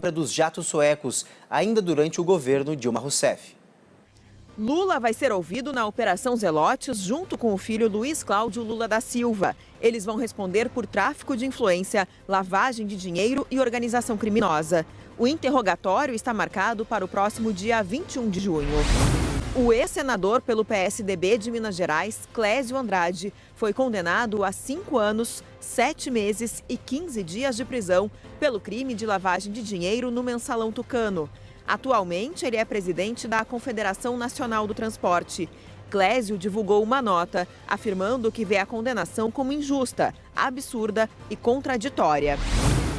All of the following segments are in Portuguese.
compra dos jatos suecos, ainda durante o governo Dilma Rousseff. Lula vai ser ouvido na Operação Zelotes junto com o filho Luiz Cláudio Lula da Silva. Eles vão responder por tráfico de influência, lavagem de dinheiro e organização criminosa. O interrogatório está marcado para o próximo dia 21 de junho. O ex-senador pelo PSDB de Minas Gerais, Clésio Andrade, foi condenado a 5 anos, 7 meses e 15 dias de prisão pelo crime de lavagem de dinheiro no Mensalão Tucano. Atualmente, ele é presidente da Confederação Nacional do Transporte. Clésio divulgou uma nota afirmando que vê a condenação como injusta, absurda e contraditória.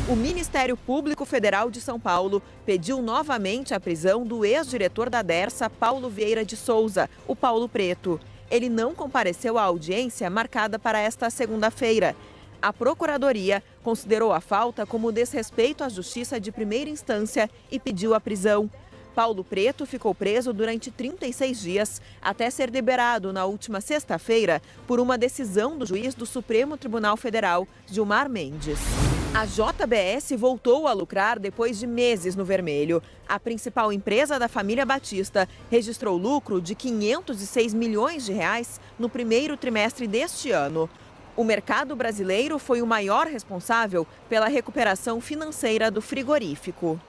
O Ministério Público Federal de São Paulo pediu novamente a prisão do ex-diretor da Dersa, Paulo Vieira de Souza, o Paulo Preto. Ele não compareceu à audiência marcada para esta segunda-feira. A Procuradoria considerou a falta como desrespeito à Justiça de primeira instância e pediu a prisão. Paulo Preto ficou preso durante 36 dias, até ser liberado na última sexta-feira por uma decisão do juiz do Supremo Tribunal Federal, Gilmar Mendes. A JBS voltou a lucrar depois de meses no vermelho. A principal empresa da família Batista registrou lucro de 506 milhões de reais no primeiro trimestre deste ano. O mercado brasileiro foi o maior responsável pela recuperação financeira do frigorífico.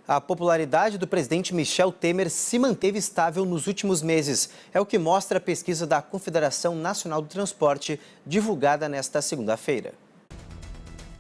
A popularidade do presidente Michel Temer se manteve estável nos últimos meses. É o que mostra a pesquisa da Confederação Nacional do Transporte, divulgada nesta segunda-feira.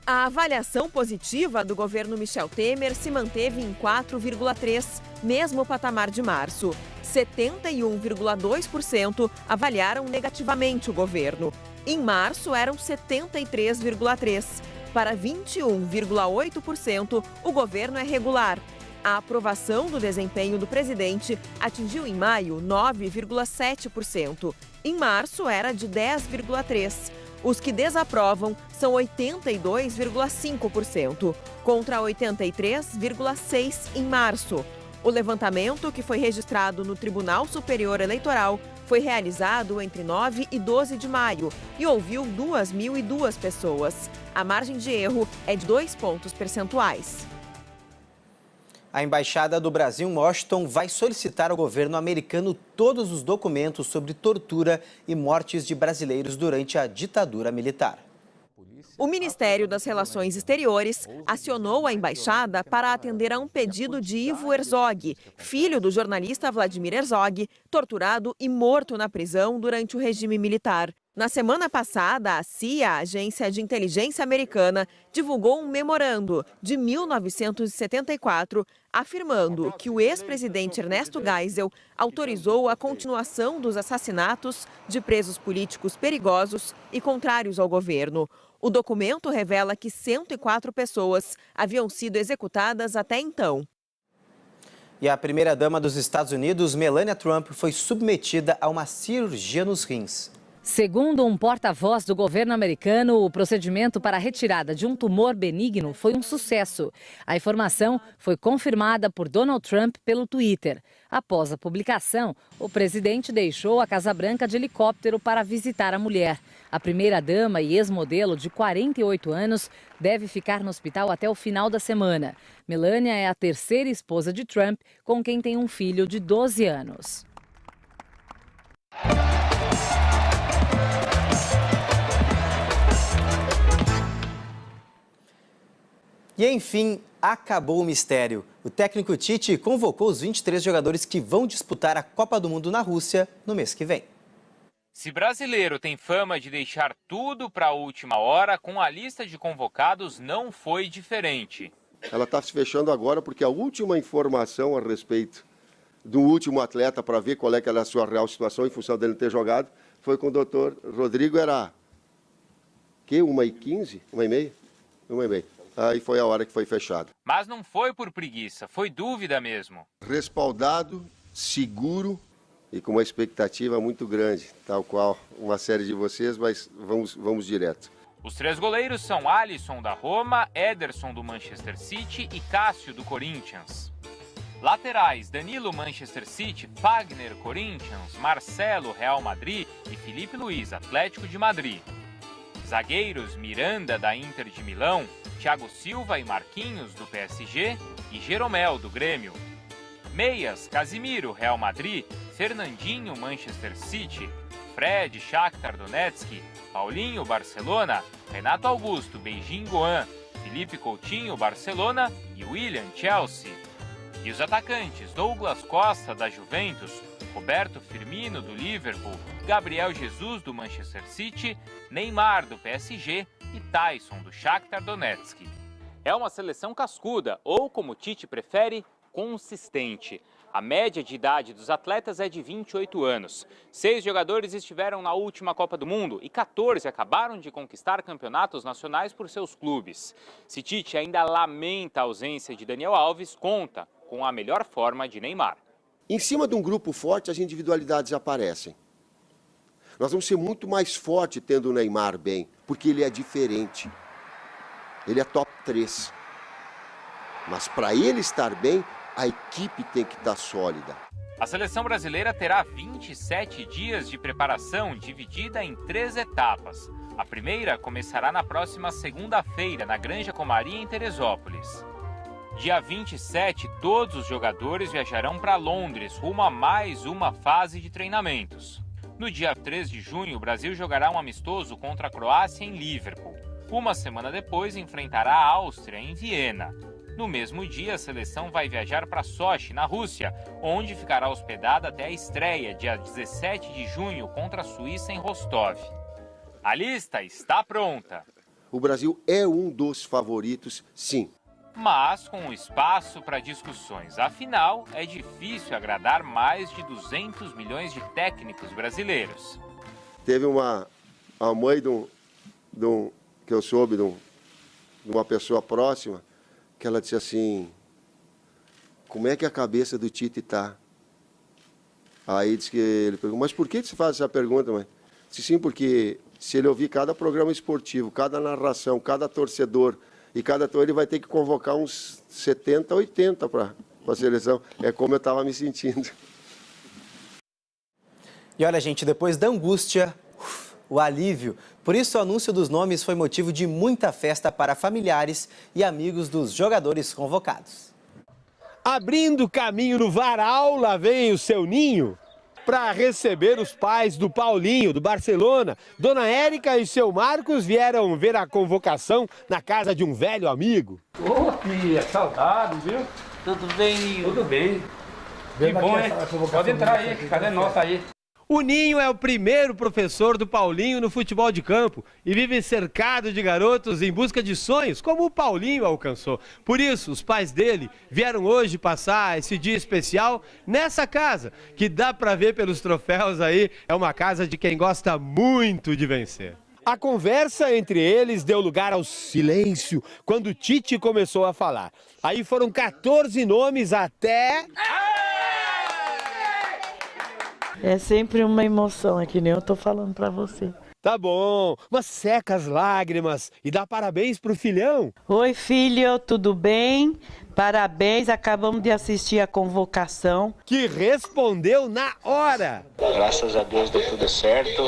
A avaliação positiva do governo Michel Temer se manteve em 4,3, mesmo patamar de março. 71,2% avaliaram negativamente o governo. Em março, eram 73,3%. Para 21,8%, o governo é regular. A aprovação do desempenho do presidente atingiu em maio 9,7%. Em março, era de 10,3%. Os que desaprovam são 82,5%, contra 83,6% em março. O levantamento, que foi registrado no Tribunal Superior Eleitoral, foi realizado entre 9 e 12 de maio e ouviu 2.002 pessoas. A margem de erro é de 2 pontos percentuais. A Embaixada do Brasil em Washington vai solicitar ao governo americano todos os documentos sobre tortura e mortes de brasileiros durante a ditadura militar. O Ministério das Relações Exteriores acionou a embaixada para atender a um pedido de Ivo Herzog, filho do jornalista Vladimir Herzog, torturado e morto na prisão durante o regime militar. Na semana passada, a CIA, a Agência de Inteligência Americana, divulgou um memorando de 1974, afirmando que o ex-presidente Ernesto Geisel autorizou a continuação dos assassinatos de presos políticos perigosos e contrários ao governo. O documento revela que 104 pessoas haviam sido executadas até então. E a primeira-dama dos Estados Unidos, Melania Trump, foi submetida a uma cirurgia nos rins. Segundo um porta-voz do governo americano, o procedimento para a retirada de um tumor benigno foi um sucesso. A informação foi confirmada por Donald Trump pelo Twitter. Após a publicação, o presidente deixou a Casa Branca de helicóptero para visitar a mulher. A primeira-dama e ex-modelo de 48 anos deve ficar no hospital até o final da semana. Melania é a terceira esposa de Trump, com quem tem um filho de 12 anos. E, enfim, acabou o mistério. O técnico Tite convocou os 23 jogadores que vão disputar a Copa do Mundo na Rússia no mês que vem. Se brasileiro tem fama de deixar tudo para a última hora, com a lista de convocados não foi diferente. Ela está se fechando agora porque a última informação a respeito do último atleta, para ver qual é que era a sua real situação em função dele ter jogado, foi com o doutor Rodrigo Herá. Que? 1h15? 1h30? 1h30. Aí foi a hora que foi fechado. Mas não foi por preguiça, foi dúvida mesmo. Respaldado, seguro e com uma expectativa muito grande, tal qual uma série de vocês, mas vamos direto. Os 3 goleiros são Alisson da Roma, Ederson do Manchester City e Cássio do Corinthians. Laterais, Danilo Manchester City, Fagner Corinthians, Marcelo Real Madrid e Felipe Luiz Atlético de Madrid. Zagueiros Miranda, da Inter de Milão, Thiago Silva e Marquinhos, do PSG e Jeromel, do Grêmio. Meias, Casimiro, Real Madrid, Fernandinho, Manchester City, Fred, Shakhtar Donetsk, Paulinho, Barcelona, Renato Augusto, Beijing Goan, Felipe Coutinho, Barcelona e William, Chelsea. E os atacantes Douglas Costa, da Juventus, Roberto Firmino, do Liverpool, Gabriel Jesus, do Manchester City, Neymar, do PSG e Tyson, do Shakhtar Donetsk. É uma seleção cascuda, ou como Tite prefere, consistente. A média de idade dos atletas é de 28 anos. 6 jogadores estiveram na última Copa do Mundo e 14 acabaram de conquistar campeonatos nacionais por seus clubes. Se Tite ainda lamenta a ausência de Daniel Alves, conta com a melhor forma de Neymar. Em cima de um grupo forte, as individualidades aparecem. Nós vamos ser muito mais forte tendo o Neymar bem, porque ele é diferente. Ele é top 3. Mas para ele estar bem, a equipe tem que estar sólida. A seleção brasileira terá 27 dias de preparação dividida em 3 etapas. A primeira começará na próxima segunda-feira, na Granja Comari, em Teresópolis. Dia 27, todos os jogadores viajarão para Londres, rumo a mais uma fase de treinamentos. No dia 3 de junho, o Brasil jogará um amistoso contra a Croácia em Liverpool. Uma semana depois, enfrentará a Áustria em Viena. No mesmo dia, a seleção vai viajar para Sochi, na Rússia, onde ficará hospedada até a estreia, dia 17 de junho, contra a Suíça em Rostov. A lista está pronta. O Brasil é um dos favoritos, sim. Mas com espaço para discussões. Afinal, é difícil agradar mais de 200 milhões de técnicos brasileiros. Teve a mãe que eu soube de uma pessoa próxima, que ela disse assim, como é que a cabeça do Tite está? Aí disse que ele perguntou, mas por que você faz essa pergunta, mãe? Disse sim, porque se ele ouvir cada programa esportivo, cada narração, cada torcedor, e ele vai ter que convocar uns 70, 80 para a seleção. É como eu estava me sentindo. E olha, gente, depois da angústia, o alívio. Por isso, o anúncio dos nomes foi motivo de muita festa para familiares e amigos dos jogadores convocados. Abrindo caminho no varal, lá vem o seu ninho para receber os pais do Paulinho, do Barcelona. Dona Érica e seu Marcos vieram ver a convocação na casa de um velho amigo. Ô, filha, saudade, viu? Tudo bem, Ninho? Tudo bem. Que bom, hein? Pode entrar aí, cadê nossa aí? O Ninho é o primeiro professor do Paulinho no futebol de campo e vive cercado de garotos em busca de sonhos, como o Paulinho alcançou. Por isso, os pais dele vieram hoje passar esse dia especial nessa casa, que dá para ver pelos troféus aí, é uma casa de quem gosta muito de vencer. A conversa entre eles deu lugar ao silêncio quando o Tite começou a falar. Aí foram 14 nomes até... É sempre uma emoção, é que nem eu tô falando pra você. Tá bom, mas seca as lágrimas e dá parabéns pro filhão. Oi, filho, tudo bem? Parabéns, acabamos de assistir a convocação. Que respondeu na hora. Graças a Deus deu tudo certo.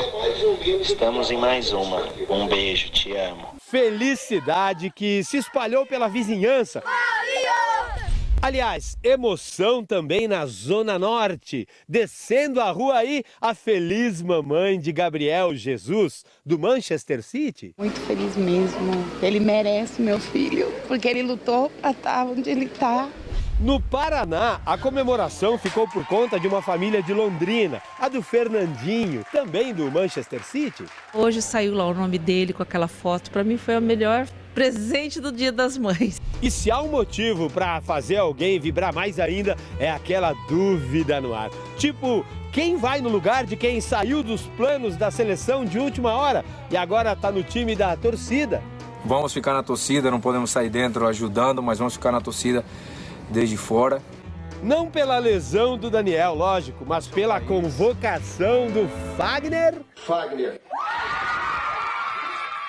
Estamos em mais uma. Um beijo, te amo. Felicidade que se espalhou pela vizinhança. Aliás, emoção também na Zona Norte. Descendo a rua aí, a feliz mamãe de Gabriel Jesus, do Manchester City. Muito feliz mesmo. Ele merece, meu filho, porque ele lutou para estar onde ele está. No Paraná, a comemoração ficou por conta de uma família de Londrina, a do Fernandinho, também do Manchester City. Hoje saiu lá o nome dele com aquela foto, para mim foi o melhor presente do Dia das Mães. E se há um motivo para fazer alguém vibrar mais ainda, é aquela dúvida no ar. Tipo, quem vai no lugar de quem saiu dos planos da seleção de última hora e agora está no time da torcida? Vamos ficar na torcida, não podemos sair dentro ajudando, mas vamos ficar na torcida desde fora. Não pela lesão do Daniel, lógico, mas pela convocação do Fagner.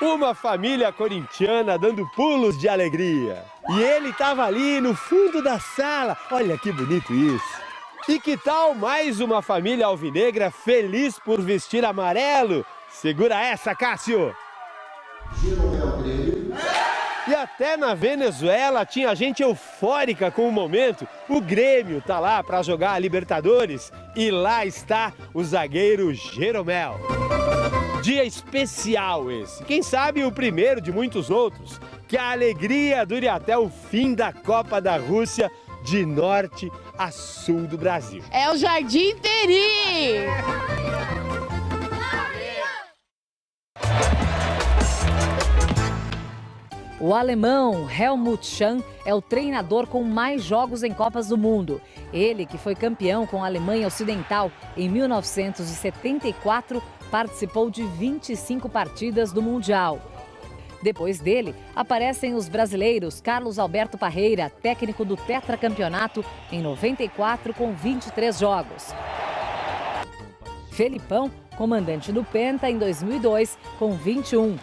Uma família corintiana dando pulos de alegria. E ele estava ali no fundo da sala. Olha que bonito isso. E que tal mais uma família alvinegra feliz por vestir amarelo? Segura essa, Cássio! E até na Venezuela tinha gente eufórica com o momento. O Grêmio tá lá para jogar a Libertadores e lá está o zagueiro Jeromel. Dia especial esse, quem sabe o primeiro de muitos outros. Que a alegria dure até o fim da Copa da Rússia, de norte a sul do Brasil. É o Jardim Peri! O alemão Helmut Schön é o treinador com mais jogos em Copas do Mundo. Ele, que foi campeão com a Alemanha Ocidental em 1974, participou de 25 partidas do Mundial. Depois dele, aparecem os brasileiros Carlos Alberto Parreira, técnico do tetracampeonato em 94 com 23 jogos. Felipão, comandante do Penta em 2002 com 21.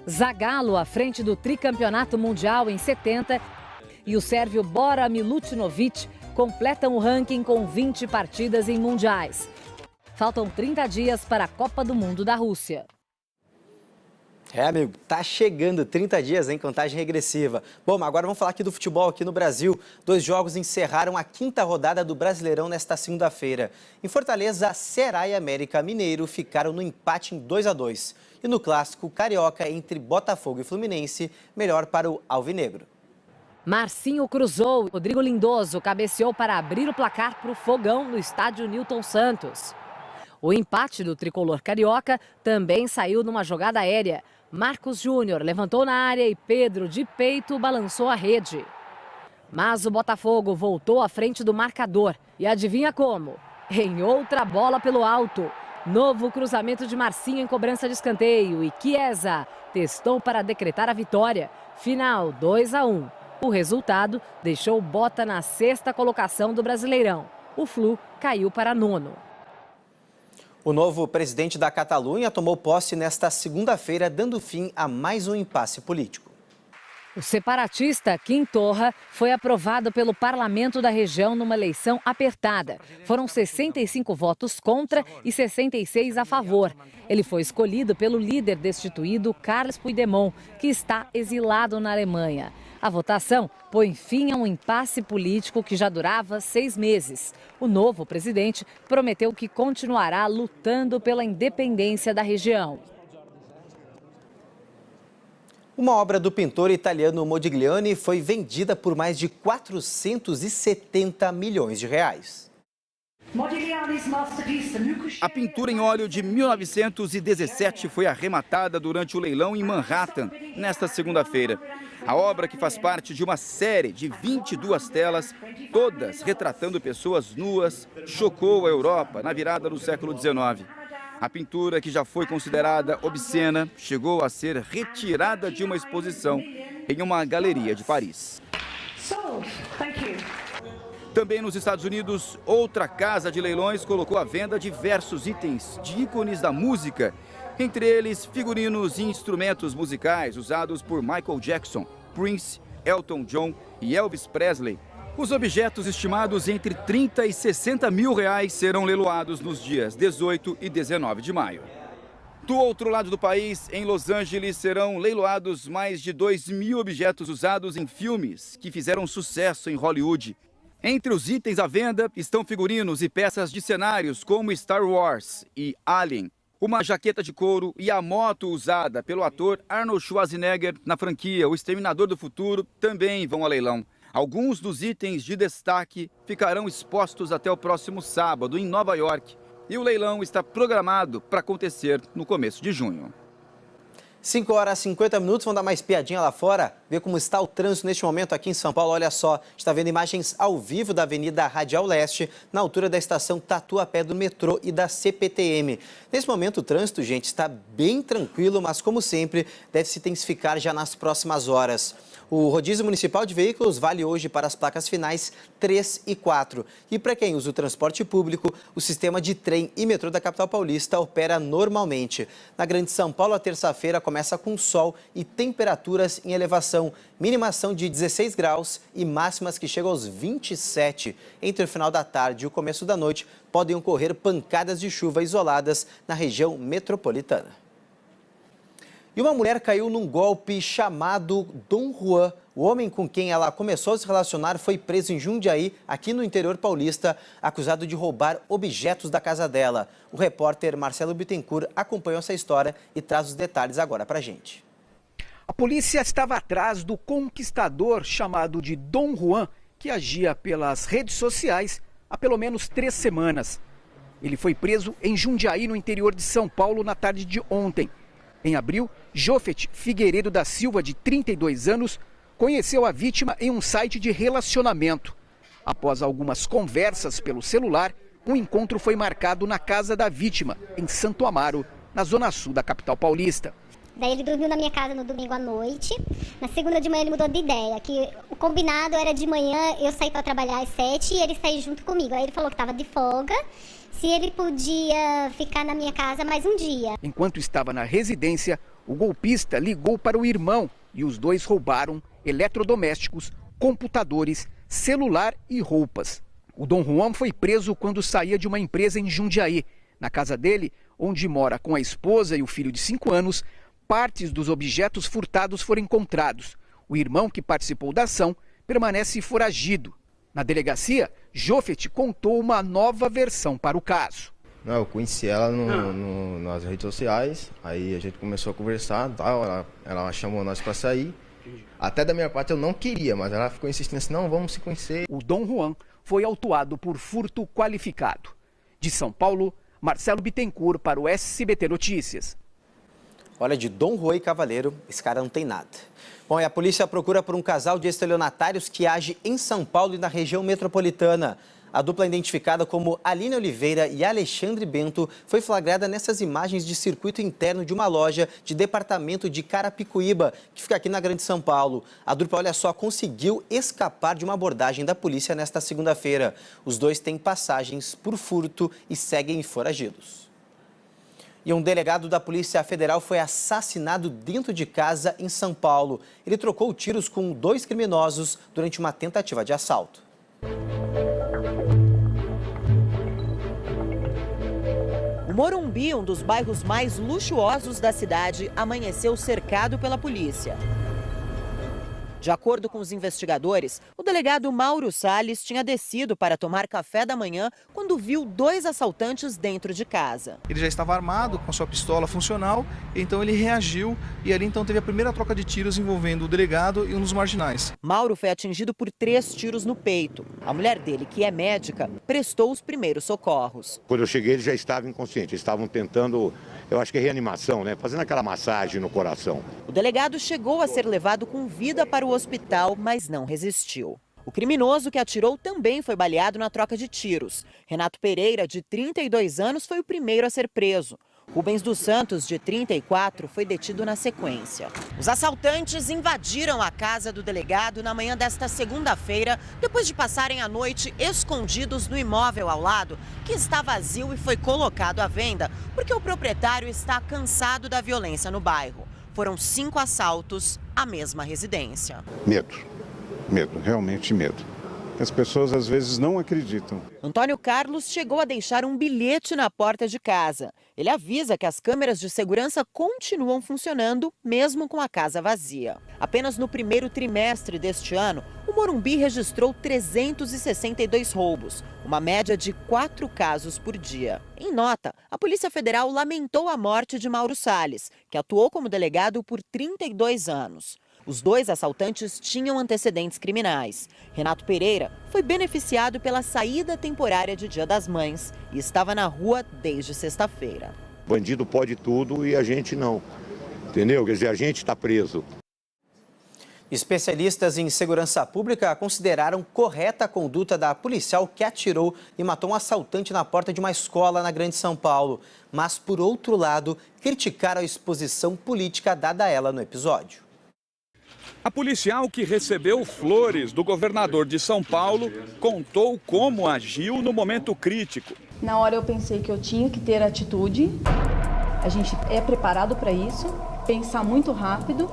Zagallo à frente do tricampeonato mundial em 70 e o sérvio Bora Milutinovic completam o ranking com 20 partidas em mundiais. Faltam 30 dias para a Copa do Mundo da Rússia. Amigo, tá chegando 30 dias, hein? Contagem regressiva. Bom, agora vamos falar aqui do futebol aqui no Brasil. 2 jogos encerraram a 5ª rodada do Brasileirão nesta segunda-feira. Em Fortaleza, Ceará e América Mineiro ficaram no empate em 2-2. E no clássico carioca entre Botafogo e Fluminense, melhor para o alvinegro. Marcinho cruzou, Rodrigo Lindoso cabeceou para abrir o placar para o Fogão no estádio Newton Santos. O empate do tricolor carioca também saiu numa jogada aérea. Marcos Júnior levantou na área e Pedro, de peito, balançou a rede. Mas o Botafogo voltou à frente do marcador. E adivinha como? Em outra bola pelo alto. Novo cruzamento de Marcinho em cobrança de escanteio. E Chiesa testou para decretar a vitória. Final 2-1. O resultado deixou o Bota na 6ª colocação do Brasileirão. O Flu caiu para 9º. O novo presidente da Catalunha tomou posse nesta segunda-feira, dando fim a mais um impasse político. O separatista Quim Torra foi aprovado pelo parlamento da região numa eleição apertada. Foram 65 votos contra e 66 a favor. Ele foi escolhido pelo líder destituído Carles Puigdemont, que está exilado na Alemanha. A votação põe fim a um impasse político que já durava 6 meses. O novo presidente prometeu que continuará lutando pela independência da região. Uma obra do pintor italiano Modigliani foi vendida por mais de 470 milhões de reais. A pintura em óleo de 1917 foi arrematada durante o leilão em Manhattan, nesta segunda-feira. A obra, que faz parte de uma série de 22 telas, todas retratando pessoas nuas, chocou a Europa na virada do século XIX. A pintura, que já foi considerada obscena, chegou a ser retirada de uma exposição em uma galeria de Paris. Também nos Estados Unidos, outra casa de leilões colocou à venda diversos itens de ícones da música, entre eles figurinos e instrumentos musicais usados por Michael Jackson, Prince, Elton John e Elvis Presley. Os objetos, estimados entre 30 e 60 mil reais, serão leiloados nos dias 18 e 19 de maio. Do outro lado do país, em Los Angeles, serão leiloados mais de 2.000 objetos usados em filmes que fizeram sucesso em Hollywood. Entre os itens à venda estão figurinos e peças de cenários como Star Wars e Alien, uma jaqueta de couro e a moto usada pelo ator Arnold Schwarzenegger na franquia O Exterminador do Futuro também vão a leilão. Alguns dos itens de destaque ficarão expostos até o próximo sábado em Nova York. E o leilão está programado para acontecer no começo de junho. 5h50, vamos dar mais piadinha lá fora, ver como está o trânsito neste momento aqui em São Paulo. Olha só, está vendo imagens ao vivo da Avenida Radial Leste, na altura da estação Tatuapé do metrô e da CPTM. Nesse momento o trânsito, gente, está bem tranquilo, mas como sempre, deve se intensificar já nas próximas horas. O rodízio municipal de veículos vale hoje para as placas finais 3 e 4. E para quem usa o transporte público, o sistema de trem e metrô da capital paulista opera normalmente. Na Grande São Paulo, a terça-feira começa com sol e temperaturas em elevação. Minimação de 16 graus e máximas que chegam aos 27. Entre o final da tarde e o começo da noite, podem ocorrer pancadas de chuva isoladas na região metropolitana. E uma mulher caiu num golpe chamado Dom Juan. O homem com quem ela começou a se relacionar foi preso em Jundiaí, aqui no interior paulista, acusado de roubar objetos da casa dela. O repórter Marcelo Bittencourt acompanhou essa história e traz os detalhes agora pra gente. A polícia estava atrás do conquistador chamado de Dom Juan, que agia pelas redes sociais há pelo menos 3 semanas. Ele foi preso em Jundiaí, no interior de São Paulo, na tarde de ontem. Em abril, Jofet Figueiredo da Silva, de 32 anos, conheceu a vítima em um site de relacionamento. Após algumas conversas pelo celular, um encontro foi marcado na casa da vítima, em Santo Amaro, na zona sul da capital paulista. Daí ele dormiu na minha casa no domingo à noite. Na segunda de manhã ele mudou de ideia, que o combinado era de manhã eu sair para trabalhar às 7 e ele sair junto comigo. Aí ele falou que estava de folga, se ele podia ficar na minha casa mais um dia. Enquanto estava na residência, o golpista ligou para o irmão e os dois roubaram eletrodomésticos, computadores, celular e roupas. O Dom Juan foi preso quando saía de uma empresa em Jundiaí. Na casa dele, onde mora com a esposa e o filho de 5 anos, partes dos objetos furtados foram encontrados. O irmão que participou da ação permanece foragido. Na delegacia, Jofet contou uma nova versão para o caso. Não, eu conheci ela nas redes sociais, aí a gente começou a conversar, ela chamou nós para sair. Até da minha parte eu não queria, mas ela ficou insistindo assim, não, vamos se conhecer. O Dom Juan foi autuado por furto qualificado. De São Paulo, Marcelo Bittencourt para o SBT Notícias. Olha, de Dom Juan e Cavaleiro, esse cara não tem nada. Bom, e a polícia procura por um casal de estelionatários que age em São Paulo e na região metropolitana. A dupla identificada como Aline Oliveira e Alexandre Bento foi flagrada nessas imagens de circuito interno de uma loja de departamento de Carapicuíba, que fica aqui na Grande São Paulo. A dupla, olha só, conseguiu escapar de uma abordagem da polícia nesta segunda-feira. Os dois têm passagens por furto e seguem foragidos. E um delegado da Polícia Federal foi assassinado dentro de casa em São Paulo. Ele trocou tiros com 2 criminosos durante uma tentativa de assalto. O Morumbi, um dos bairros mais luxuosos da cidade, amanheceu cercado pela polícia. De acordo com os investigadores, o delegado Mauro Salles tinha descido para tomar café da manhã quando viu 2 assaltantes dentro de casa. Ele já estava armado com a sua pistola funcional, então ele reagiu e ali então teve a primeira troca de tiros envolvendo o delegado e um dos marginais. Mauro foi atingido por 3 tiros no peito. A mulher dele, que é médica, prestou os primeiros socorros. Quando eu cheguei, ele já estava inconsciente. Eles estavam tentando, eu acho que é reanimação, né? Fazendo aquela massagem no coração. O delegado chegou a ser levado com vida para o hospital, mas não resistiu. O criminoso que atirou também foi baleado na troca de tiros. Renato Pereira, de 32 anos, foi o primeiro a ser preso. Rubens dos Santos, de 34, foi detido na sequência. Os assaltantes invadiram a casa do delegado na manhã desta segunda-feira, depois de passarem a noite escondidos no imóvel ao lado, que está vazio e foi colocado à venda, porque o proprietário está cansado da violência no bairro. Foram 5 assaltos à mesma residência. Medo, realmente medo. As pessoas às vezes não acreditam. Antônio Carlos chegou a deixar um bilhete na porta de casa. Ele avisa que as câmeras de segurança continuam funcionando, mesmo com a casa vazia. Apenas no primeiro trimestre deste ano, o Morumbi registrou 362 roubos, uma média de 4 casos por dia. Em nota, a Polícia Federal lamentou a morte de Mauro Salles, que atuou como delegado por 32 anos. Os 2 assaltantes tinham antecedentes criminais. Renato Pereira foi beneficiado pela saída temporária de Dia das Mães e estava na rua desde sexta-feira. Bandido pode tudo e a gente não, entendeu? Quer dizer, a gente está preso. Especialistas em segurança pública consideraram correta a conduta da policial que atirou e matou um assaltante na porta de uma escola na Grande São Paulo. Mas, por outro lado, criticaram a exposição política dada a ela no episódio. A policial que recebeu flores do governador de São Paulo contou como agiu no momento crítico. Na hora eu pensei que eu tinha que ter atitude, a gente é preparado para isso, pensar muito rápido.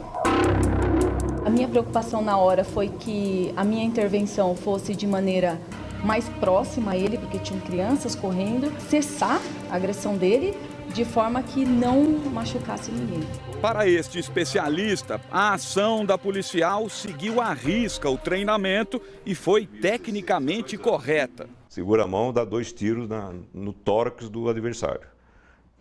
A minha preocupação na hora foi que a minha intervenção fosse de maneira mais próxima a ele, porque tinham crianças correndo, cessar a agressão dele, de forma que não machucasse ninguém. Para este especialista, a ação da policial seguiu à risca o treinamento e foi tecnicamente correta. Segura a mão, dá 2 tiros no tórax do adversário.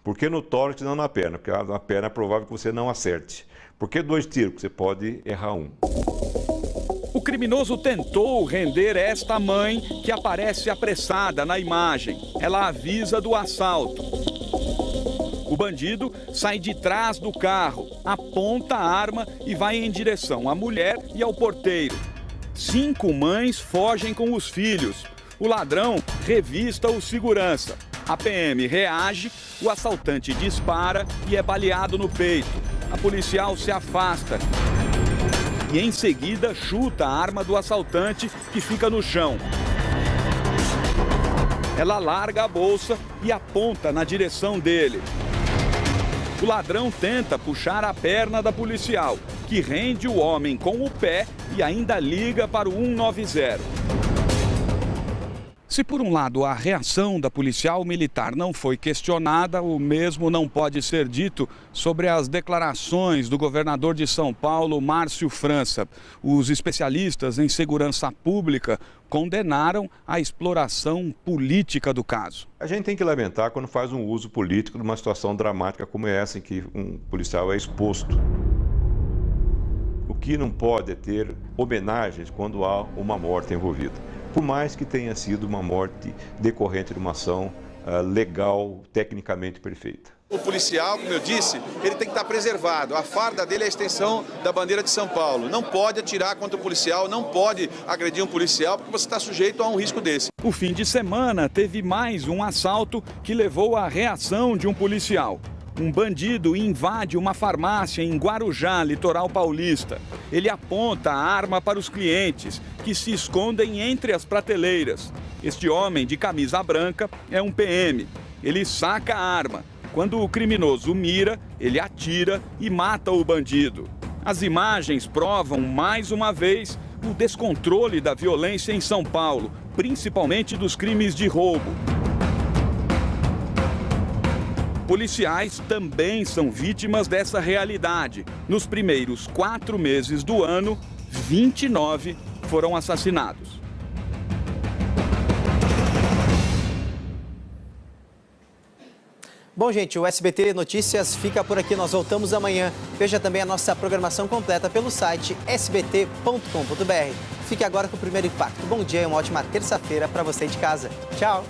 Por que no tórax e não na perna? Porque na perna é provável que você não acerte. Por que 2 tiros? Porque você pode errar um. O criminoso tentou render esta mãe, que aparece apressada na imagem. Ela avisa do assalto. O bandido sai de trás do carro, aponta a arma e vai em direção à mulher e ao porteiro. 5 mães fogem com os filhos. O ladrão revista o segurança. A PM reage, o assaltante dispara e é baleado no peito. A policial se afasta e em seguida chuta a arma do assaltante, que fica no chão. Ela larga a bolsa e aponta na direção dele. O ladrão tenta puxar a perna da policial, que rende o homem com o pé e ainda liga para o 190. Se por um lado a reação da policial militar não foi questionada, o mesmo não pode ser dito sobre as declarações do governador de São Paulo, Márcio França. Os especialistas em segurança pública condenaram a exploração política do caso. A gente tem que lamentar quando faz um uso político de uma situação dramática como essa, em que um policial é exposto. O que não pode é ter homenagens quando há uma morte envolvida. Por mais que tenha sido uma morte decorrente de uma ação legal, tecnicamente perfeita. O policial, como eu disse, ele tem que estar preservado. A farda dele é a extensão da bandeira de São Paulo. Não pode atirar contra o policial, não pode agredir um policial, porque você está sujeito a um risco desse. O fim de semana teve mais um assalto que levou à reação de um policial. Um bandido invade uma farmácia em Guarujá, litoral paulista. Ele aponta a arma para os clientes, que se escondem entre as prateleiras. Este homem de camisa branca é um PM. Ele saca a arma. Quando o criminoso mira, ele atira e mata o bandido. As imagens provam, mais uma vez, o descontrole da violência em São Paulo, principalmente dos crimes de roubo. Policiais também são vítimas dessa realidade. Nos primeiros 4 meses do ano, 29 foram assassinados. Bom, gente, o SBT Notícias fica por aqui. Nós voltamos amanhã. Veja também a nossa programação completa pelo site sbt.com.br. Fique agora com o Primeiro Impacto. Bom dia e uma ótima terça-feira para você de casa. Tchau!